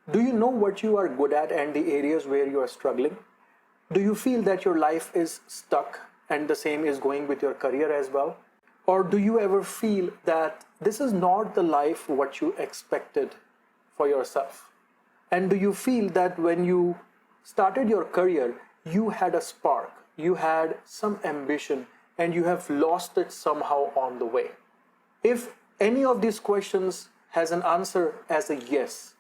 Do you know what you are good at and the areas where you are struggling? Do you feel that your life is stuck and the same is going with your career as well? Or do you ever feel that this is not the life what you expected for yourself? And do you feel that when you started your career, you had a spark, you had some ambition, and you have lost it somehow on the way? If any of these questions has an answer as a yes,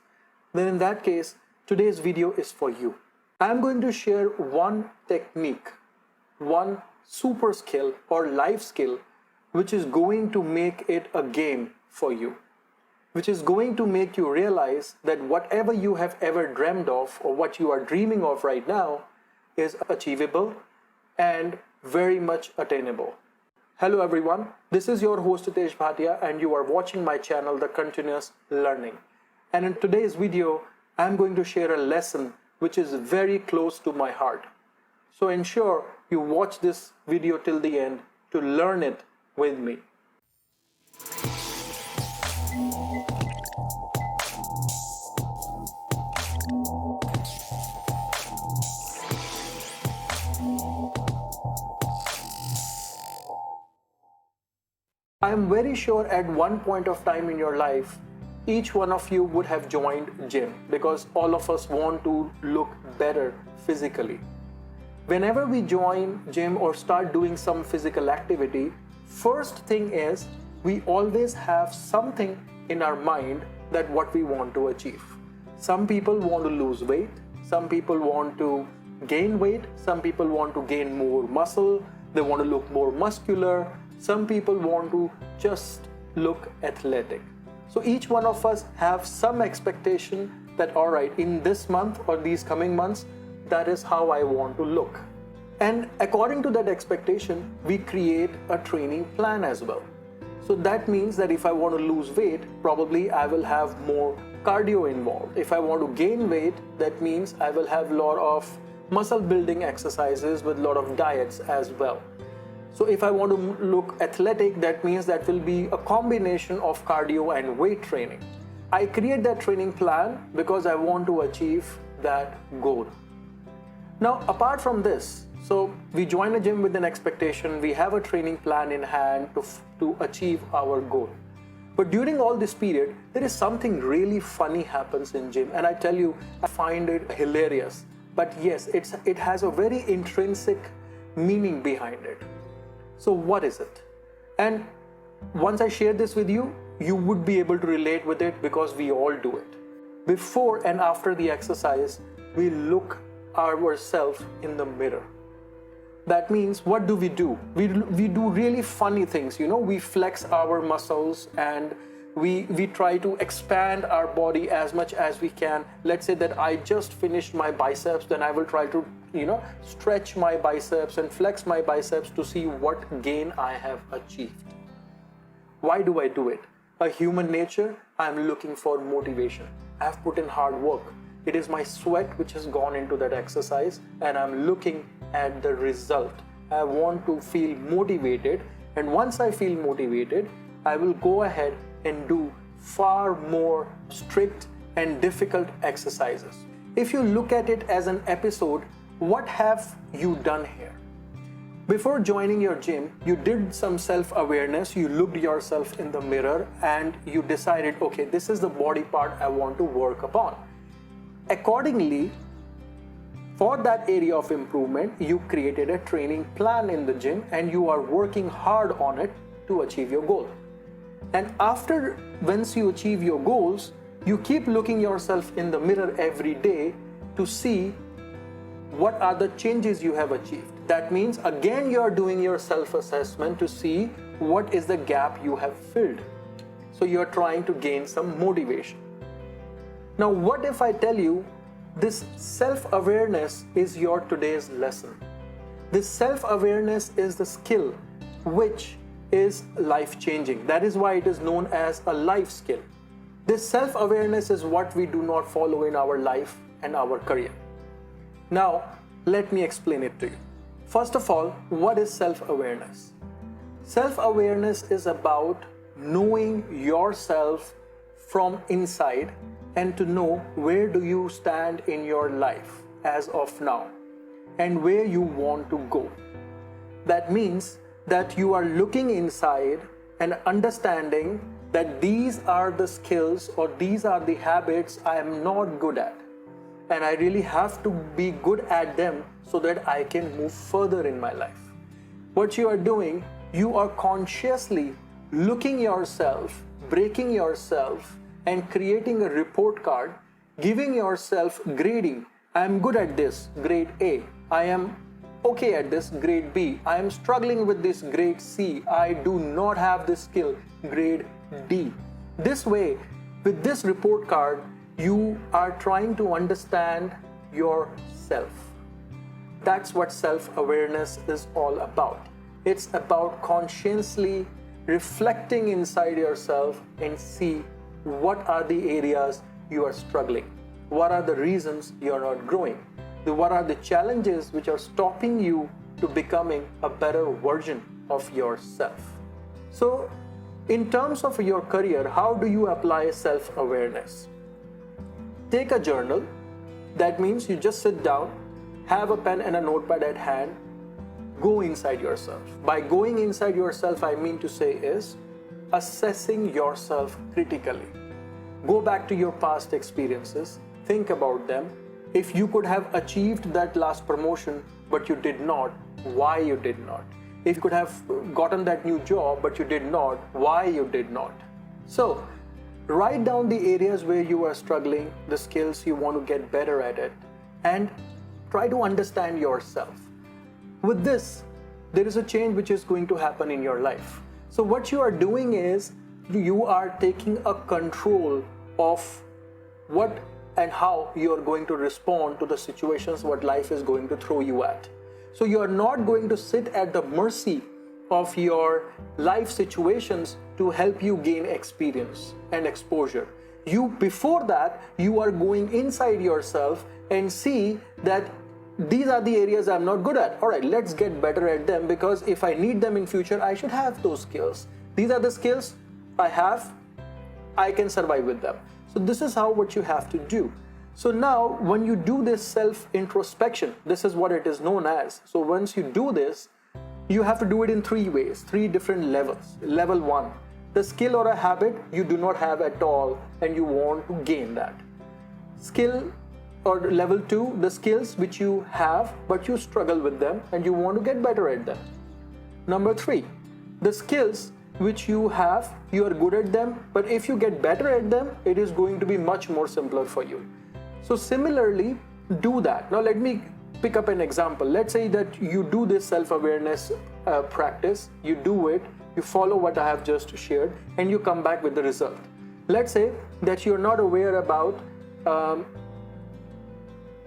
then in that case, today's video is for you. I'm going to share one technique, one super skill or life skill, which is going to make it a game for you, which is going to make you realize that whatever you have ever dreamed of or what you are dreaming of right now is achievable and very much attainable. Hello everyone, this is your host Hitesh Bhatia and you are watching my channel, The Continuous Learning. And in today's video, I'm going to share a lesson which is very close to my heart. So ensure you watch this video till the end to learn it with me. I am very sure at one point of time in your life, each one of you would have joined gym because all of us want to look better physically. Whenever we join gym or start doing some physical activity, first thing is we always have something in our mind that what we want to achieve. Some people want to lose weight, some people want to gain weight, some people want to gain more muscle, they want to look more muscular, some people want to just look athletic. So each one of us have some expectation that, all right, in this month or these coming months, that is how I want to look. And according to that expectation, we create a training plan as well. So that means that if I want to lose weight, probably I will have more cardio involved. If I want to gain weight, that means I will have a lot of muscle building exercises with a lot of diets as well. So if I want to look athletic, that means that will be a combination of cardio and weight training. I create that training plan because I want to achieve that goal. Now, apart from this, so we join a gym with an expectation, we have a training plan in hand to achieve our goal. But during all this period, there is something really funny happens in gym. And I tell you, I find it hilarious. But yes, it has a very intrinsic meaning behind it. So what is it? And once I share this with you, you would be able to relate with it because we all do it. Before and after the exercise, we look ourselves in the mirror. That means, what do? We do really funny things, we flex our muscles and we try to expand our body as much as we can. Let's say that I just finished my biceps, then I will try to stretch my biceps and flex my biceps to see what gain I have achieved. Why do I do it? A human nature, I'm looking for motivation. I've put in hard work. It is my sweat which has gone into that exercise and I'm looking at the result. I want to feel motivated, and once I feel motivated, I will go ahead and do far more strict and difficult exercises. If you look at it as an episode, what have you done here? Before joining your gym, you did some self-awareness, you looked yourself in the mirror and you decided, okay, this is the body part I want to work upon. Accordingly, for that area of improvement, you created a training plan in the gym and you are working hard on it to achieve your goal. And once you achieve your goals, you keep looking yourself in the mirror every day to see what are the changes you have achieved. That means again you are doing your self-assessment to see what is the gap you have filled. So you are trying to gain some motivation. Now what if I tell you this self-awareness is your today's lesson? This self-awareness is the skill which is life-changing. That is why it is known as a life skill. This self-awareness is what we do not follow in our life and our career. Now, let me explain it to you. First of all, what is self-awareness? Self-awareness is about knowing yourself from inside and to know where do you stand in your life as of now and where you want to go. That means that you are looking inside and understanding that these are the skills or these are the habits I am not good at. And I really have to be good at them so that I can move further in my life. What you are doing, you are consciously looking yourself, breaking yourself, and creating a report card, giving yourself grading. I am good at this, grade A. I am okay at this, grade B. I am struggling with this, grade C. I do not have this skill, grade D. This way, with this report card, you are trying to understand yourself. That's what self-awareness is all about. It's about consciously reflecting inside yourself and see what are the areas you are struggling. What are the reasons you are not growing? What are the challenges which are stopping you to becoming a better version of yourself? So, in terms of your career, how do you apply self-awareness? Take a journal. That means you just sit down, have a pen and a notepad at hand, go inside yourself. By going inside yourself, I mean to say is assessing yourself critically. Go back to your past experiences, think about them. If you could have achieved that last promotion, but you did not, why you did not? If you could have gotten that new job, but you did not, why you did not? So, write down the areas where you are struggling, the skills you want to get better at it, and try to understand yourself. With this, there is a change which is going to happen in your life. So what you are doing is, you are taking a control of what and how you are going to respond to the situations what life is going to throw you at. So you are not going to sit at the mercy of your life situations to help you gain experience and exposure. Before that, you are going inside yourself and see that these are the areas I'm not good at. All right, let's get better at them, because if I need them in future, I should have those skills. These are the skills I have, I can survive with them. So this is what you have to do. So now when you do this self-introspection, this is what it is known as. So once you do this, you have to do it in 3 ways, 3 different levels. Level 1, the skill or a habit you do not have at all and you want to gain that. Skill or level 2, the skills which you have but you struggle with them and you want to get better at them. Number 3, the skills which you have, you are good at them, but if you get better at them, it is going to be much more simpler for you. So similarly, do that. Now let me pick up an example. Let's say that you do this self-awareness practice, you do it, you follow what I have just shared, and you come back with the result. Let's say that you're not aware about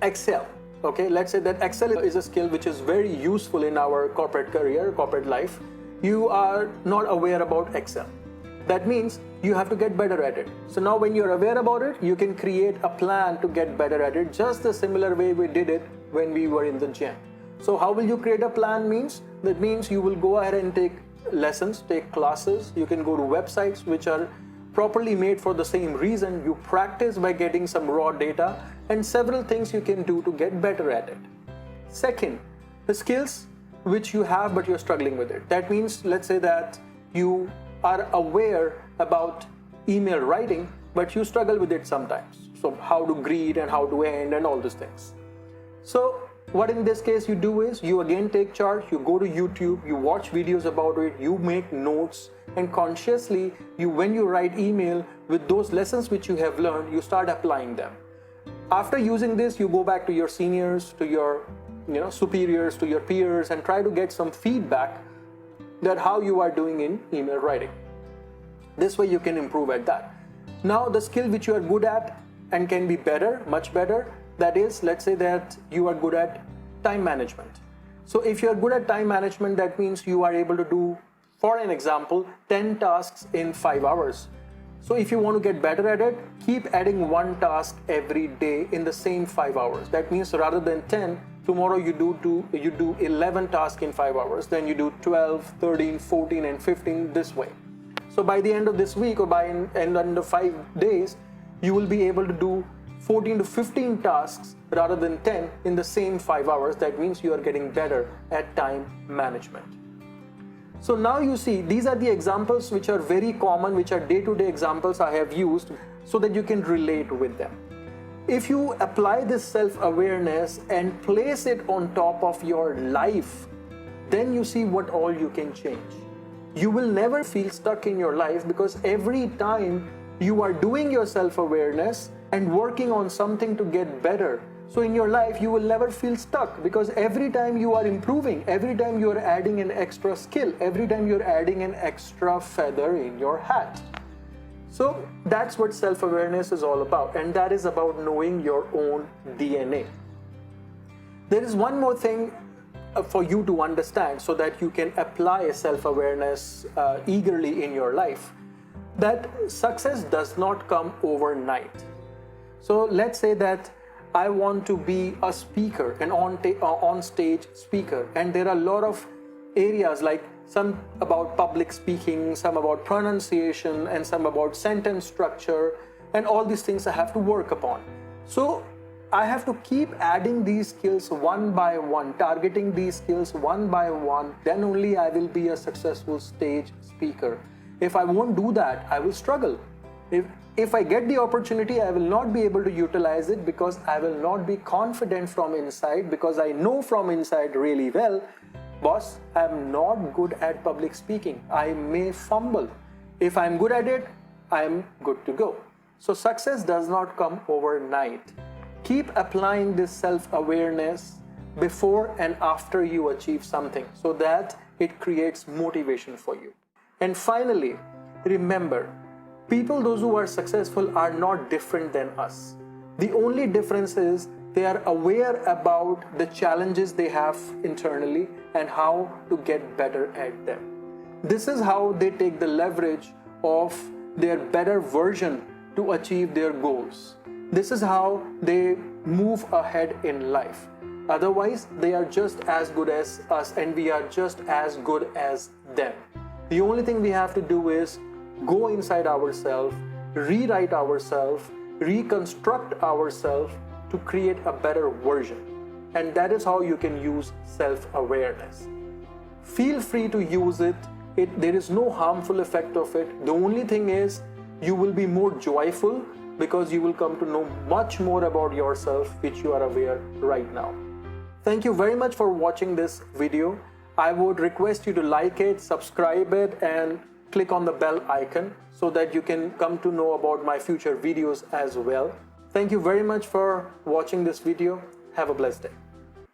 Excel. Okay, let's say that Excel is a skill which is very useful in our corporate career, corporate life. You are not aware about Excel. That means you have to get better at it. So now when you're aware about it, you can create a plan to get better at it, just the similar way we did it when we were in the gym. So how will you create a plan means? That means you will go ahead and take lessons, take classes. You can go to websites which are properly made for the same reason. You practice by getting some raw data and several things you can do to get better at it. Second, the skills which you have but you're struggling with it. That means, let's say that you are aware about email writing, but you struggle with it sometimes. So how to greet and how to end and all these things. So what in this case you do is, you again take charge, you go to YouTube, you watch videos about it, you make notes, and consciously, when you write email with those lessons which you have learned, you start applying them. After using this, you go back to your seniors, to your superiors, to your peers, and try to get some feedback that how you are doing in email writing. This way you can improve at that. Now the skill which you are good at and can be better, much better, that is, let's say that you are good at time management. So if you are good at time management, that means you are able to do, for an example, 10 tasks in 5 hours. So if you want to get better at it, keep adding 1 task every day in the same 5 hours. That means rather than 10, tomorrow you do 11 tasks in 5 hours, then you do 12, 13, 14 and 15 this way. So by the end of this week or by end of 5 days, you will be able to do 14 to 15 tasks rather than 10 in the same 5 hours. That means you are getting better at time management. So now you see, these are the examples which are very common, which are day-to-day examples I have used so that you can relate with them. If you apply this self-awareness and place it on top of your life, then you see what all you can change. You will never feel stuck in your life, because every time you are doing your self-awareness and working on something to get better, so in your life you will never feel stuck, because every time you are improving, every time you are adding an extra skill, every time you are adding an extra feather in your hat. So that's what self-awareness is all about, and that is about knowing your own DNA. There is one more thing for you to understand so that you can apply self-awareness eagerly in your life, that success does not come overnight. So let's say that I want to be a speaker, an on-stage speaker, and there are a lot of areas, like some about public speaking, some about pronunciation, and some about sentence structure, and all these things I have to work upon. So I have to keep adding these skills one by one, targeting these skills one by one, then only I will be a successful stage speaker. If I won't do that, I will struggle. If I get the opportunity, I will not be able to utilize it, because I will not be confident from inside, because I know from inside really well, boss, I'm not good at public speaking. I may fumble. If I'm good at it, I'm good to go. So success does not come overnight. Keep applying this self-awareness before and after you achieve something, so that it creates motivation for you. And finally, remember, people, those who are successful, are not different than us. The only difference is they are aware about the challenges they have internally and how to get better at them. This is how they take the leverage of their better version to achieve their goals. This is how they move ahead in life. Otherwise, they are just as good as us, and we are just as good as them. The only thing we have to do is go inside ourselves, rewrite ourselves, reconstruct ourselves to create a better version. And that is how you can use self-awareness. Feel free to use it. There is no harmful effect of it. The only thing is, you will be more joyful, because you will come to know much more about yourself, which you are aware right now. Thank you very much for watching this video. I would request you to like it, subscribe it, and click on the bell icon so that you can come to know about my future videos as well. Thank you very much for watching this video. Have a blessed day.